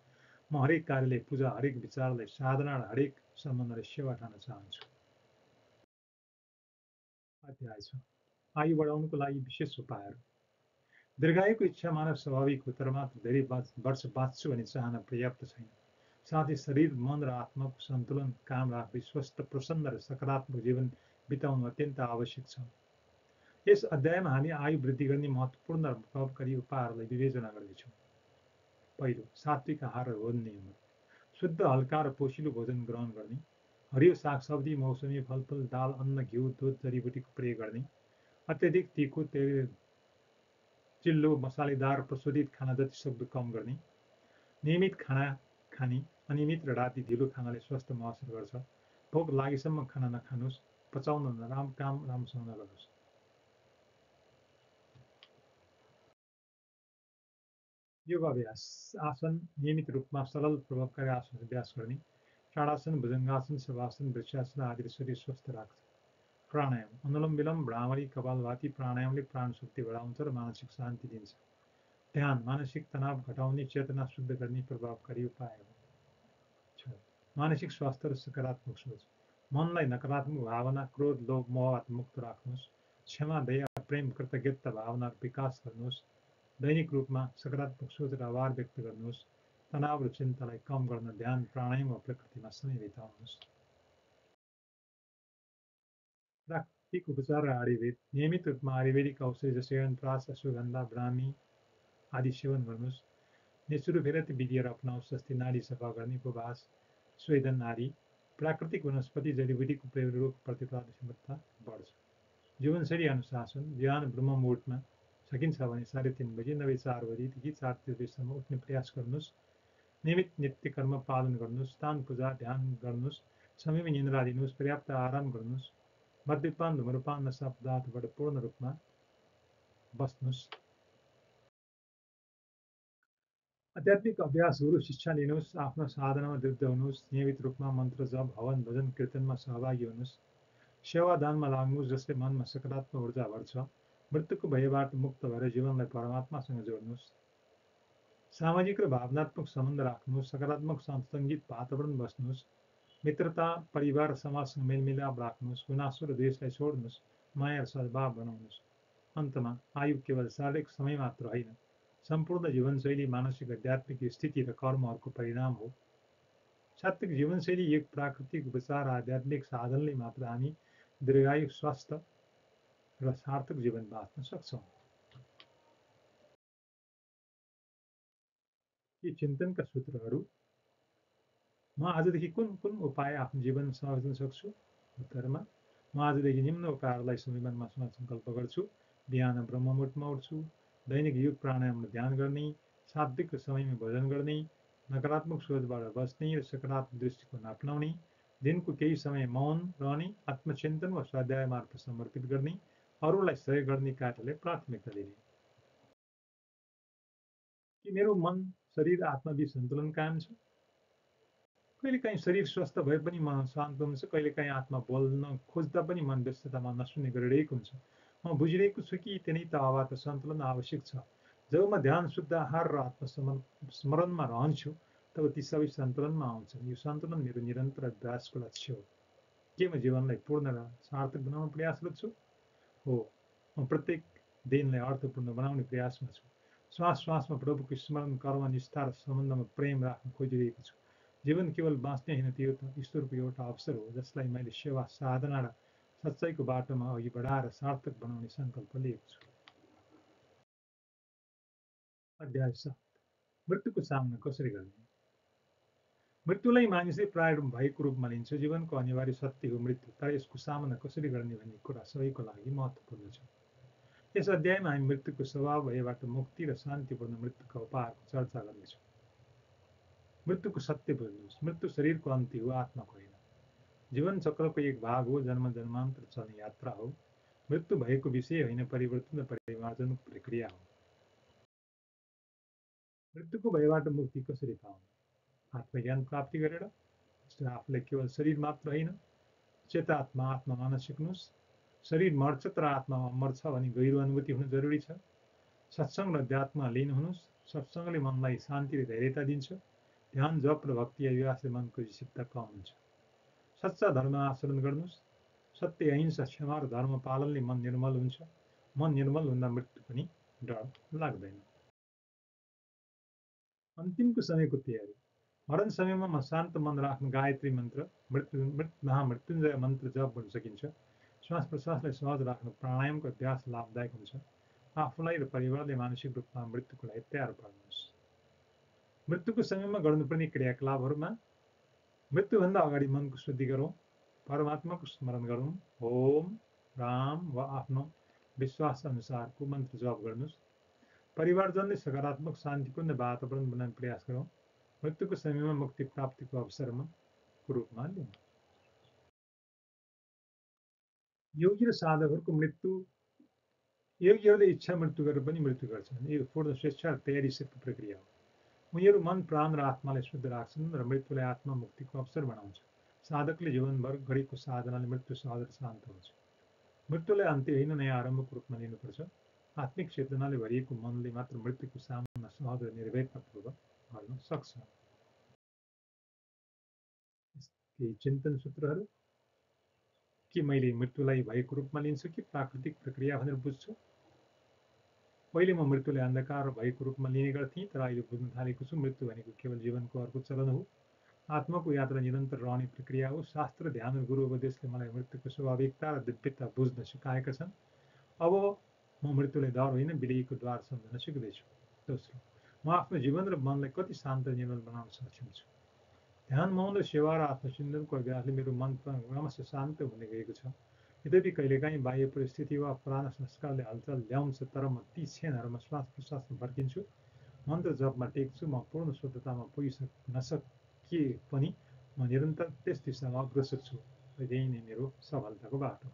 म हरेक कार्यलाई पूजा, हरेक विचारलाई साधना र हरेक सम्बन्धलाई सेवा ठान्न चाहन्छु। अध्याय 6, आयु बढाउनुको लागि विशेष उपायहरू। दीर्घायुको इच्छा मानव स्वाभाविक हो, तर मात्र धेरै वर्ष बाँच्छु भन्ने चाहना पर्याप्त छैन। साथै शरीर, मन र आत्माको सन्तुलन कायम राख्दै स्वस्थ, प्रसन्न र सकारात्मक जीवन बिताउनु अत्यन्त आवश्यक छ। यस अध्यायमा हामी आयु वृद्धि गर्ने महत्त्वपूर्ण र प्रभावकारी उपायहरूलाई विवेचना गर्दैछौँ। पहिलो, सात्विक आहार र भोजन नियमहरू। शुद्ध, हल्का र पोषिलो भोजन ग्रहण गर्ने, हरियो सागसब्जी, मौसमी फलफुल, दाल, अन्न, घिउ, दुध, जडीबुटीको प्रयोग गर्ने, अत्यधिक तीखो, चिल्लो, मसालेदार, प्रशोधित खाना जति सक्दो कम गर्ने, नियमित खाना खाने, अनियमित र राति ढिलो खानाले स्वास्थ्यमा असर गर्छ। भोक लागेसम्म खाना नखानुहोस्, पचाउन काम राम्रोसँग नगर्नुहोस्। योगाभ्यास, आसन, नियमित रूपमा सरल प्रभावकारी आसन अभ्यास गर्ने, ताडासन, भुजङ्गासन, शवासन, वृक्षासन आदिले शरीर स्वस्थ राख्छ। प्राणायाम, अनुलोम विलोम, भ्रामरी, कपालभाती प्राणायामले प्राण शक्ति बढाउँछ र मानसिक शान्ति दिन्छ। ध्यान, मानसिक तनाव घटाउने, चेतना शुद्ध गर्ने प्रभावकारी उपाय हो। 6. मानसिक स्वास्थ्य र सकारात्मक सोच। मनलाई नकारात्मक भावना, क्रोध, लोभ, मोहबाट मुक्त राख्नुहोस्। क्षमा, दया, प्रेम, कृतज्ञता भावनाको विकास गर्नुहोस्। दैनिक रूपमा सकारात्मक सोच र आभार व्यक्त गर्नुहोस्। तनाव र चिन्तालाई कम गर्न ध्यान, प्राणायाम वा प्रकृतिमा समय बिताउनुहोस्। प्राकृतिक उपचार र आयुर्वेद नियमित रूपमा आयुर्वेदिक औषधि जस्तै च्यवनप्राश, अश्वगन्धा, ब्राह्मी आदि सेवन गर्नुहोस्। नेचुरोप्याथी विधिहरू अपनाओस् जस्तै नाडी सफा गर्ने, उपवास, स्वेदन आदि। प्राकृतिक वनस्पति जडीबुटीको प्रयोग रोग प्रतिरोधक क्षमता बढ्छ। जीवनशैली अनुशासन बिहान ब्रह्म मुहुर्तमा सकिन्छ भने 3:30 बजी, नभए 4 बजीदेखि 4:30 बजीसम्म उठ्ने प्रयास गर्नुहोस्। नियमित नित्यकर्म पालन गर्नुहोस्। स्थान पूजा ध्यान गर्नुहोस्। समयमा निन्द्रा दिनुहोस्। पर्याप्त आराम गर्नुहोस्। मद्यपान, धुम्रपान, नशा पदार्थबाट पूर्ण रूपमा बस्नुहोस्। आध्यात्मिक अभ्यासहरू शिक्षा लिनुहोस्। आफ्नो साधनामा दृढ हुनुहोस्। नियमित रूपमा मन्त्र जप, हवन, भजन, कीर्तनमा सहभागी हुनुहोस्। सेवादानमा लाग्नुहोस् जसले मनमा सकारात्मक ऊर्जा भर्छ। मृत्युको भयबाट मुक्त भएर जीवनलाई परमात्मासँग जोड्नुहोस्। सामाजिक र भावनात्मक सम्बन्ध राख्नुहोस्। सकारात्मक सङ्गीत वातावरण बस्नुहोस्। मित्रता, परिवार र समाजसँग मेलमिलाप राख्नुहोस्। गुनासो र द्वेषलाई छोड्नुहोस्। माया र सद्भाव बनाउनुहोस्। अन्तमा आयु केवल शारीरिक समय मात्र होइन, सम्पूर्ण जीवनशैली, मानसिक आध्यात्मिक स्थिति र कर्महरूको परिणाम हो। सात्विक जीवनशैली एक प्राकृतिक उपचार आध्यात्मिक साधनले मात्र हामी दीर्घायु, स्वस्थ र सार्थक जीवन बाँच्न सक्छौँ। यी चिन्तनका सूत्रहरू। म आजदेखि कुन कुन उपाय आफ्नो जीवनमा सम्हाल्न सक्छु? उत्तरमा म आजदेखि निम्न उपायहरूलाई जीवनमा सङ्कल्प गर्छु। बिहान ब्रह्म मुहुर्तमा उठ्छु। दैनिक योग प्राणायाम र ध्यान गर्ने, सात्विक र समयमा भोजन गर्ने, नकारात्मक सोचबाट बस्ने र सकारात्मक दृष्टिकोण अपनाउने, दिनको केही समय मौन रहने, आत्मचिन्तन वा स्वाध्याय मार्फत समर्पित गर्ने, अरूलाई सहयोग गर्ने कार्यलाई प्राथमिकता दिने। कि मेरो मन, शरीर, आत्मा बीच सन्तुलन कायम छ? कहिलेकाहीँ शरीर स्वस्थ भए पनि मन शान्त हुन्छ। कहिलेकाहीँ आत्मा बोल्न खोज्दा पनि मन व्यस्ततामा नसुन्ने गरिरहेको हुन्छ। म बुझिरहेको छु कि तिनै त अभाव सन्तुलन आवश्यक छ। जब म ध्यान, शुद्ध आहार र आत्मस्मरणमा रहन्छु तब ती सबै सन्तुलनमा आउँछन्। यो सन्तुलन मेरो निरन्तर अभ्यासको लक्ष्य हो। के म जीवनलाई पूर्ण र सार्थक बनाउन प्रयासरत छु? हो, म प्रत्येक दिनलाई अर्थपूर्ण बनाउने प्रयासमा छु। श्वास श्वासमा प्रभुको स्मरण, कर्म, निष्ठा र सम्बन्धमा प्रेम राख्न खोजिरहेको छु। जीवन केवल बाँच्ने होइन, त्यो त ईश्वरको एउटा अवसर हो जसलाई मैले सेवा, साधना र सच्चाइको बाटोमा अघि बढाएर सार्थक बनाउने सङ्कल्प लिएको छु। अध्याय 7। मृत्युको सामना कसरी गर्ने? मृत्युलाई मानिसले प्राय भएको रूपमा लिन्छ। जीवनको अनिवार्य सत्य हो मृत्यु, तर यसको सामना कसरी गर्ने भन्ने कुरा सबैको लागि महत्त्वपूर्ण छ। यस अध्यायमा हामी मृत्युको स्वभाव, भयबाट मुक्ति र शान्तिपूर्ण मृत्युका उपायहरूको चर्चा गर्नेछौँ। मृत्युको सत्य बुझ्नुहोस्। मृत्यु शरीरको अन्त्य हो, आत्माको होइन। जीवन चक्रको एक भाग हो, जन्म जन्मान्तर चल्ने यात्रा हो। मृत्यु भएको विषय होइन, परिवर्तन र परिमार्जनको प्रक्रिया हो। मृत्युको भयबाट मुक्ति कसरी पाउने? आत्मज्ञान प्राप्ति गरेर। आफूलाई केवल शरीर मात्र होइन, चेतात्मा, आत्मामा नसिक्नुहोस्। शरीर मर्छ तर आत्मा अमर छ भनी गहिरो अनुभूति हुनु जरुरी छ। सत्सङ्ग र अध्यात्ममा लीन हुनुहोस्। सत्सङ्गले मनलाई शान्ति र धैर्यता दिन्छ। ध्यान, जप र भक्ति अभ्यासले मनको विक्षिप्तता कम हुन्छ। सच्चा धर्म आचरण गर्नुहोस्। सत्य, अहिंसा, क्षमा र धर्म पालनले मन निर्मल हुन्छ। मन निर्मल हुँदा मृत्यु पनि डर लाग्दैन। अन्तिमको समयको तयारी। मरण समयमा म शान्त मन राख्न गायत्री मन्त्र, महामृत्युञ्जय मन्त्र जप गर्न सकिन्छ। श्वास प्रश्वासलाई सहज राख्न प्राणायामको अभ्यास लाभदायक हुन्छ। आफूलाई र परिवारले मानसिक रूपमा मृत्युको लागि तयार पार्नुहोस्। मृत्युको समयमा गर्नुपर्ने क्रियाकलापहरूमा मृत्युभन्दा अगाडि मनको शुद्धि गरौँ, परमात्माको स्मरण गरौँ, ओम, राम वा आफ्नो विश्वास अनुसारको मन्त्र जप गर्नुहोस्। परिवारजनले सकारात्मक शान्तिपूर्ण वातावरण बनाउने प्रयास गरौँ। मृत्युको समयमा मुक्ति प्राप्तिको अवसरमा रूपमा लिउँ। योगी र साधकहरूको मृत्यु। योगीहरूले इच्छा मृत्यु गरेर पनि मृत्यु गर्छन्। यो पूर्ण स्वेच्छा र तयारीसितको प्रक्रिया हो। उनीहरू मन, प्राण र आत्मालाई शुद्ध राख्छन् र मृत्युलाई आत्मा मुक्तिको अवसर बनाउँछ। साधकले जीवनभर गरेको साधनाले मृत्यु सहज र शान्त हुन्छ। मृत्युलाई अन्त्य होइन, नयाँ आरम्भको रूपमा लिनुपर्छ। आत्मिक चेतनाले भरिएको मनले मात्र मृत्युको सामना सहज र निर्भयतापूर्वक गर्न सक्छ। केही चिन्तन सूत्रहरू। कि मैले मृत्युलाई भएको रूपमा लिन्छु कि प्राकृतिक प्रक्रिया भनेर बुझ्छु? पहिले म मृत्युलाई अन्धकार भएको रूपमा लिने गर्थेँ, तर अहिले बुझ्न थालेको छु मृत्यु भनेको केवल जीवनको अर्को चरण हो। आत्माको यात्रा निरन्तर रहने प्रक्रिया हो। शास्त्र, ध्यान र गुरु उपदेशले मलाई मृत्युको स्वाभाविकता र दिव्यता बुझ्न सिकाएका छन्। अब म मृत्युलाई डर होइन, विजयीको द्वार सम्झन सिक्दैछु। दोस्रो, म आफ्नो जीवन र मनलाई कति शान्त र निर्मल बनाउन सक्षम छु। ध्यान, मौन र सेवा र आत्मचिन्तनको अभ्यासले मेरो मन क्रमशः शान्त हुँदै गएको छ। यद्यपि कहिलेकाहीँ बाह्य परिस्थिति वा पुरानो संस्कारले हलचल ल्याउँछ, तर म ती क्षणहरूमा श्वास प्रश्वासमा फर्किन्छु, मन्त्र जपमा टेक्छु। म पूर्ण शुद्धतामा नसकिए पनि म निरन्तर त्यस दिशामा अग्रसर छु। यही नै मेरो सफलताको बाटो।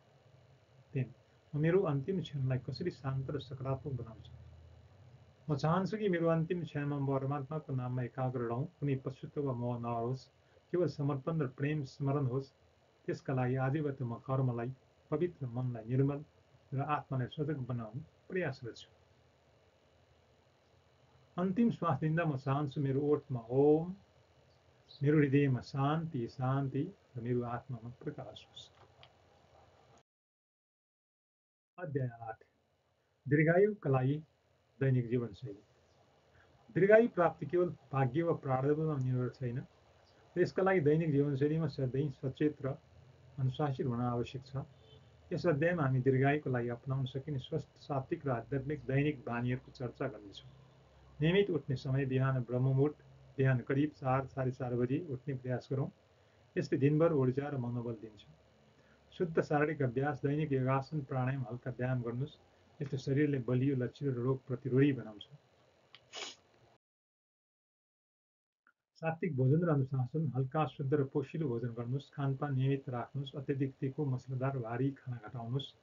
3, म मेरो अन्तिम क्षणलाई कसरी शान्त र सकारात्मक बनाउँछु? म चाहन्छु कि मेरो अन्तिम क्षणमा म परमात्माको नाममा एकाग्र रहूँ, कुनै पछुतो वा मोह नहोस्, केवल समर्पण र प्रेम स्मरण होस्। त्यसका लागि आजैबाट म कर्मलाई पवित्र, मनलाई निर्मल र आत्मालाई सजग बनाउने प्रयासरत छु। अन्तिम श्वास लिँदा म चाहन्छु मेरो ओठमा ओम, मेरो हृदयमा शान्ति शान्ति र मेरो आत्मामा प्रकाश होस्। अध्याय 8, दीर्घायुका लागि दैनिक जीवनशैली। दीर्घायु प्राप्ति केवल भाग्य वा प्रारब्धमा निर्भर छैन। यसका लागि दैनिक जीवनशैलीमा सधैँ सचेत र अनुशासित हुन आवश्यक छ। यस अध्यायमा हामी दीर्घायुको लागि अपनाउन सकिने स्वस्थ, सात्विक र आध्यात्मिक दैनिक बानीहरूको चर्चा गर्नेछौँ। नियमित उठ्ने समय बिहान ब्रह्ममुहूर्त, बिहान करिब 4-4:30 बजे उठ्ने प्रयास गरौँ। यसले दिनभर ऊर्जा र मनोबल दिन्छ। शुद्ध शारीरिक अभ्यास, दैनिक योगासन, प्राणायाम, हल्का व्यायाम गर्नुहोस्। यसले शरीरलाई बलियो, लचिलो र रोग प्रतिरोधी बनाउँछ। सात्विक भोजन र अनुशासन, हल्का, शुद्ध र पोषिलो भोजन गर्नुहोस्। खानपान नियमित राख्नुहोस्। अत्यधिक तीखो, मसलादार, भारी खाना घटाउनुहोस्।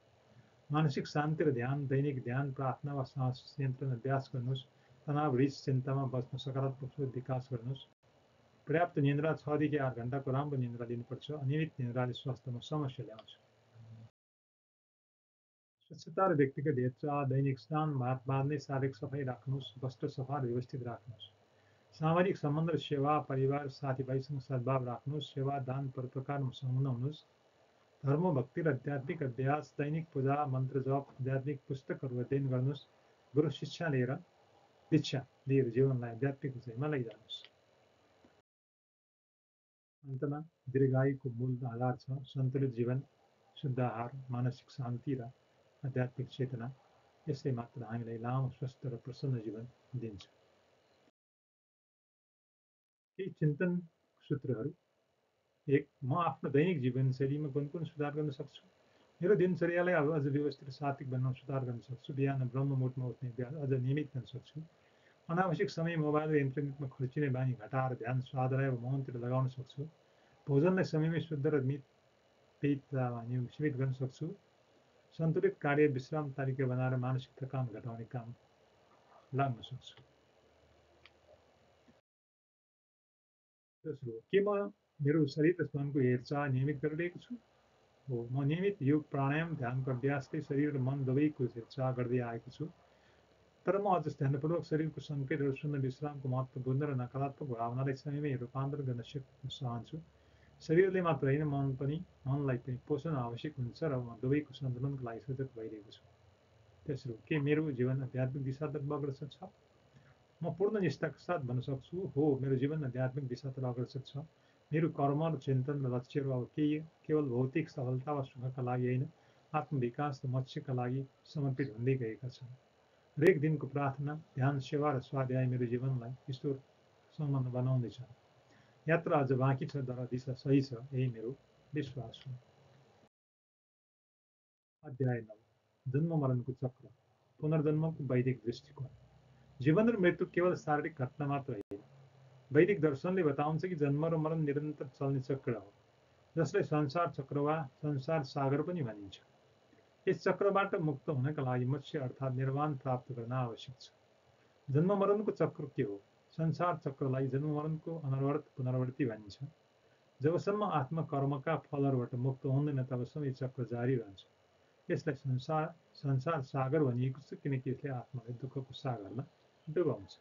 मानसिक शान्ति र ध्यान, दैनिक ध्यान, प्रार्थना वा सास नियन्त्रण अभ्यास गर्नुहोस्। तनाव, रिस, चिन्तामा बस्न सकारात्मक सोच विकास गर्नुहोस्। पर्याप्त निन्द्रा, 6 देखि 8 घण्टाको राम्रो निन्द्रा लिनुपर्छ। अनियमित निन्द्राले स्वास्थ्यमा समस्या ल्याउँछ। स्वच्छता र व्यक्तिगत हेरचाह, दैनिक स्नान, हात बाँध्ने, शारीरिक सफाइ राख्नुहोस्। वस्त्र सफा र व्यवस्थित राख्नुहोस्। सामाजिक सम्बन्ध र सेवा, परिवार, साथीभाइसँग सद्भाव राख्नुहोस्। सेवा, दान, परोपकारमा संलग्न हुनुहोस्। धर्म, भक्ति र आध्यात्मिक अभ्यास, दैनिक पूजा, मन्त्र जप, आध्यात्मिक पुस्तकहरू अध्ययन गर्नुहोस्। गुरु दीक्षा लिएर जीवनलाई आध्यात्मिक उचाइमा लैजानुहोस्। अन्तमा दीर्घायुको मूल आधार छ सन्तुलित जीवन, शुद्ध आहार, मानसिक शान्ति र आध्यात्मिक चेतना। यसले मात्र हामीलाई लामो, स्वस्थ र प्रसन्न जीवन दिन्छ। केही चिन्तन सूत्रहरू। 1, म आफ्नो दैनिक जीवनशैलीमा कुन सुधार गर्न सक्छु? मेरो दिनचर्यालाई अझ व्यवस्थित र सात्विक बनाउन सुधार गर्न सक्छु। बिहान ब्रह्ममुहूर्तमा उठ्ने अभ्यास अझ नियमित गर्न सक्छु। अनावश्यक समय मोबाइल र इन्टरनेटमा खर्चिने बानी घटाएर ध्यान, स्वाध्याय वा मौनतिर लगाउन सक्छु। भोजनलाई समयमै शुद्ध र मितव्ययितामा सीमित गर्न सक्छु। सन्तुलित कार्य विश्राम तालिका बनाएर मानसिक थकान घटाउने काम लाग्न सक्छु। दोस्रो, के म मेरो शरीर र मनको हेरचाह नियमित गरिरहेको छु? हो, म नियमित योग, प्राणायाम, ध्यानको अभ्यासले शरीर र मन दुवैको हेरचाह गर्दै आएको छु। तर म अझ ध्यानपूर्वक शरीरको सङ्केतहरू सुन्न, विश्रामको महत्त्व बुझ्न र नकारात्मक भावनालाई समयमै रूपान्तरण गर्न चाहन्छु। शरीरले मात्र होइन, मनलाई पनि पोषण आवश्यक हुन्छ र म दुवैको सन्तुलनको लागि सजग भइरहेको छु। तेस्रो, के मेरो जीवन आध्यात्मिक दिशातर्फ अग्रसर छ? म पूर्ण निष्ठाका साथ भन्न सक्छु, हो, मेरो जीवन आध्यात्मिक दिशातर्फ अग्रसर छ। मेरो कर्म र चिन्तन र लक्ष्यहरू अब केवल भौतिक सफलता वा सुखका लागि होइन, आत्मविकास र मोक्षका लागि समर्पित हुँदै गएका छन्। हरेक दिनको प्रार्थना, ध्यान, सेवा र स्वाध्याय मेरो जीवनलाई ईश्वरसँग बनाउँदैछ। यात्रा अझ बाँकी छ, तर दिशा सही छ, यही मेरो विश्वास हो। अध्याय 9, जन्म मरणको चक्र, पुनर्जन्मको वैदिक दृष्टिकोण। जीवन र मृत्यु केवल शारीरिक घटना मात्र होइन। वैदिक दर्शनले बताउँछ कि जन्म र मरण निरन्तर चल्ने चक्र हो, जसलाई संसार चक्र वा संसार सागर पनि भनिन्छ। यस चक्रबाट मुक्त हुनका लागि मोक्ष अर्थात् निर्वाण प्राप्त गर्न आवश्यक छ। जन्म मरणको चक्र के हो? संसार चक्रलाई जन्म मरणको अनवरत पुनरावृत्ति भनिन्छ। जबसम्म आत्मा कर्मका फलहरूबाट मुक्त हुँदैन, तबसम्म यो चक्र जारी रहन्छ। यसलाई संसार सागर भनिएको छ, किनकि यसले आत्मालाई दुःखको सागरमा डुबाउँछ।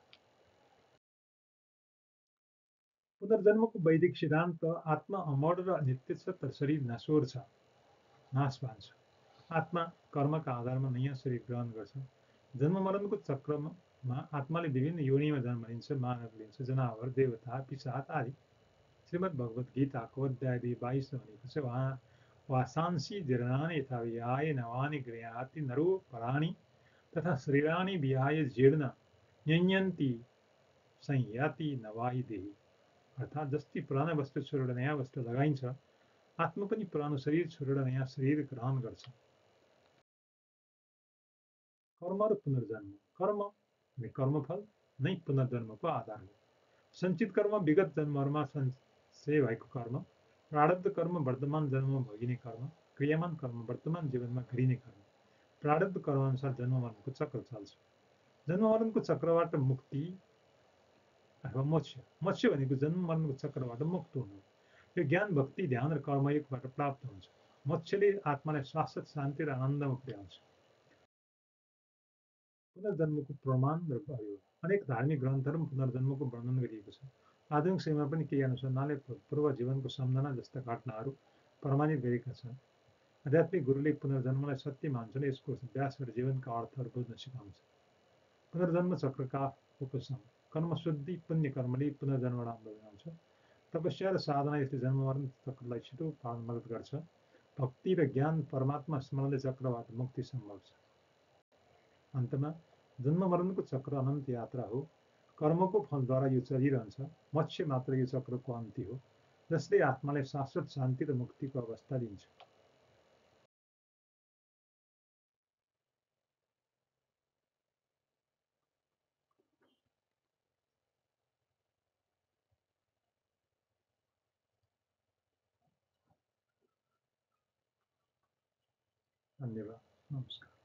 पुनर्जन्मको वैदिक सिद्धान्त, आत्मा अमर र नित्य छ, तर शरीर नश्वर छ। नाश पान्छ। आत्मा कर्मका आधारमा नयाँ शरीर ग्रहण गर्छ। जन्म मरणको चक्रमा आत्माले विभिन्न योनिमा जन्म लिन्छ, मानव लिन्छ, जनावर, देवता, पिशाच आदि। श्रीमद् भगवत गीताको अध्याय 22 भनेको छ वहाँ वासांसि जीर्णानि यथा विहाय नवानि गृह्णाति नरो पराणि तथा शरीराणि विहाय जीर्ण यञ्यन्ति संयाति नवाहि देही। अर्थात् जस्तै पुराना वस्तु छोडेर नयाँ वस्तु लगाइन्छ, आत्मा पनि पुरानो शरीर छोडेर नयाँ शरीर ग्रहण गर्छ। कर्म र पुनर्जन्म। कर्म अनि कर्मफल नै पुनर्जन्मको आधार हो। सञ्चित कर्म विगत जन्महरूमा सञ्चय भएको कर्म, प्रारब्ध कर्म वर्तमान जन्ममा भोगिने कर्म, क्रियामान कर्म वर्तमान जीवनमा गरिने कर्म। प्रारब्ध कर्मअनुसार जन्म मरणको चक्र चल्छ। जन्म मरणको चक्रबाट मुक्ति अथवा मोक्ष। मोक्ष भनेको जन्म मरणको चक्रबाट मुक्त हुनु। यो ज्ञान, भक्ति, ध्यान र कर्मयोगबाट प्राप्त हुन्छ। मोक्षले आत्मालाई शाश्वत शान्ति र आनन्दमा पुर्याउँछ। पुनर्जन्मको प्रमाण र प्रयोग। अनेक धार्मिक ग्रन्थहरूमा पुनर्जन्मको वर्णन गरिएको छ। आधुनिक समयमा पनि केही अनुसन्धानले पूर्व जीवनको सम्झना जस्ता घटनाहरू प्रमाणित गरेका छन्। आध्यात्मिक गुरुले पुनर्जन्मलाई सत्य मान्छन्, यसको अभ्यासबाट जीवनका अर्थहरू बुझ्न सिकाउँछ। पुनर्जन्म चक्रका उपशम। कर्मशुद्धि, पुण्य कर्मले पुनर्जन्म राम्रो बनाउँछ। तपस्या र साधना यसले जन्म मरण चक्रलाई छिटो पार्न मद्दत गर्छ। भक्ति र ज्ञान, परमात्मा स्मरणले चक्रबाट मुक्ति सम्भव छ। अन्तमा जन्म मरणको चक्र अनन्त यात्रा हो। कर्मको फलद्वारा यो चलिरहन्छ। मोक्ष मात्र यो चक्रको अन्त्य हो, जसले आत्मालाई शाश्वत शान्ति र मुक्तिको अवस्था दिन्छ। धन्यवाद। नमस्कार।